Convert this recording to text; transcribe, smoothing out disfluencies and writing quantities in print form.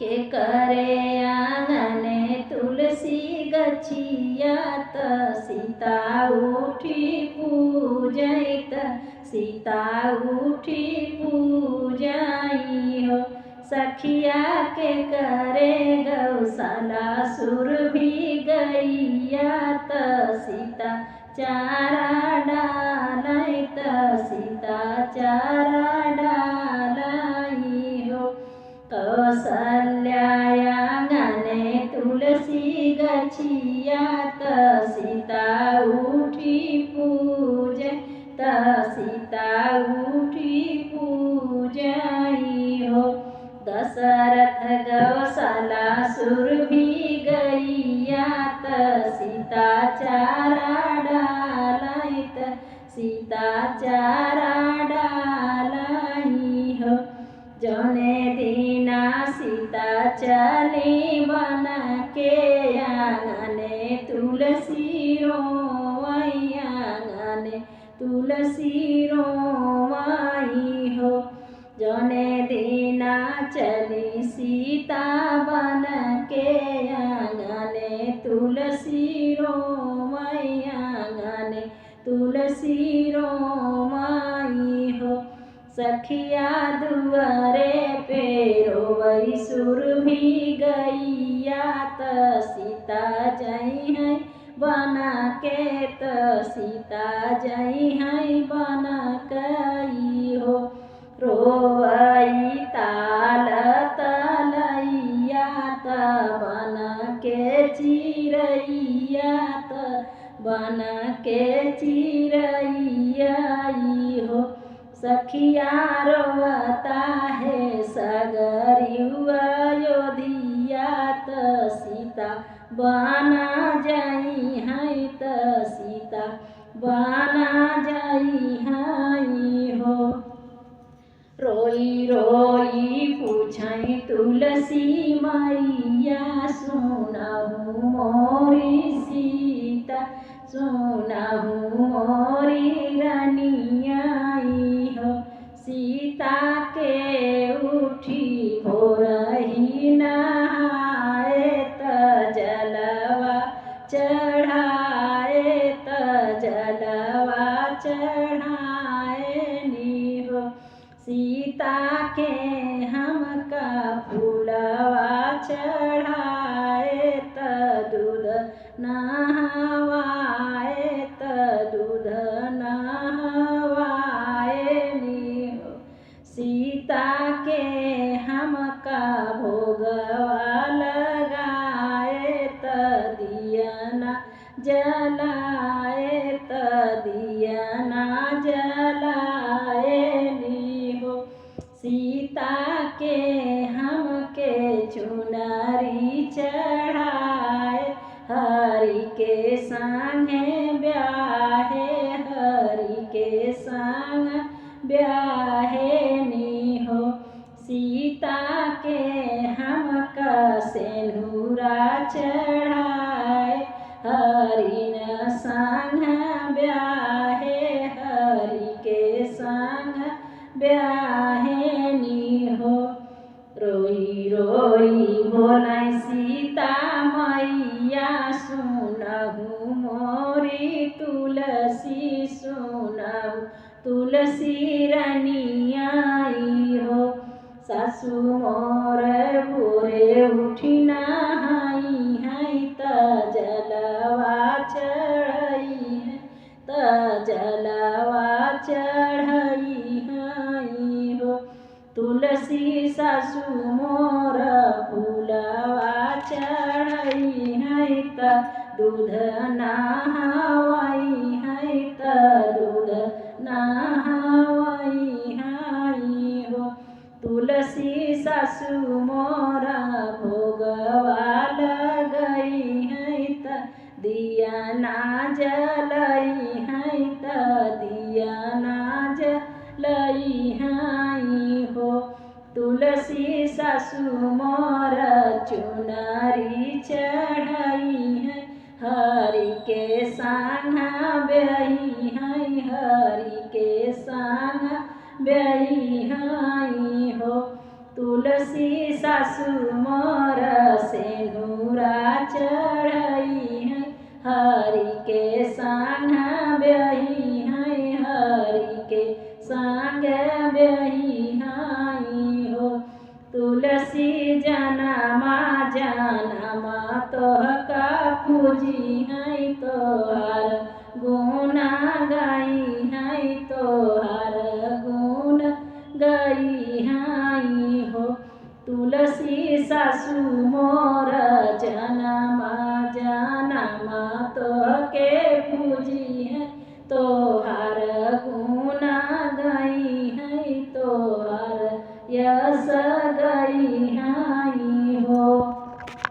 के करे आंगने तुलसी गछियात सीता उठी पूजैत सीता उठी पूजाई हो। सखिया के करे गौशाला सुरभि गैयात सीता चारा डालैत सीता चारा डालाई हो। कौसल्या आंगने तुलसी गछियात सीता उठी पूजैत सीता उठी पूजाई हो। दशरथ गौशाला सुरभि गैयात सीता चारा डालैत सीता चारा डालाई हो। जौने दीना सीता चली बन के आंगने तुलसी रोई आंगने तुलसी रोई हो। जौने दीना चली सीता बन के आंगने तुलसी रोई आंगने तुलसी रोई हो। सखिया दुआरे पे रोवै सुरभि गैयात सीता जई है बना के त सीता जई है बना कई हो। रोवई ताल तलैयात बन के चिरैयात बन के चिरैयाई हो। सखिया रोवता है सगरियुआ अयोध्यात सीता बना जाई है त सीता बना जाई है हो। रोई रोई पूछै तुलसी मैया सुनहु मोरी सीता सुनहु मोरी रानियाई हो। सीता के उठी भोरहि नहाए त जलवा चढ़ाए त जलवा चढ़ाए नी हो। सीता के हमका फूलवा चढ़ाए त दूध नहवाए त दूध नहवाए नी हो। सीता के हमका भोगवा लगाए त दियना जलाए त दियना जलाए नी हो। सीता के हमके चुनरी चढ़ाए हरि के संगे ब्याहे हरि के संग ब्याहे नी हो। सीता के हमका सेनुरा चढ़ाए हरि न संग ब्याहे हरि के संग ब्याहे नी हो। रोई रोई बोलै सीता मैया सुनहु मोरी तुलसी सुनहु तुलसी रानियाई हो। सासु मोर भोरे उठी नहाई है त जलवा चढ़ई है त जलवा चढ़ई है हो। तुलसी सासु मोर फूलवा चढ़ई है त दूध नहवाई है त दूध नहवाई है हो। तुलसी सासु मोर भोगवा लगई है त दियना जलई है त दियना जलई है हो। तुलसी सासु मोर चुनरी चढ़ई है हरि के संग ब्याही है हरि के संग ब्याही हो। तुलसी सासु मोर सेनुरा चढ़ई है हरि के संग ब्याही है हरि के संग ब्याही है हो तुलसी जनमा जनमा तोहका पूजी है तोहर गुना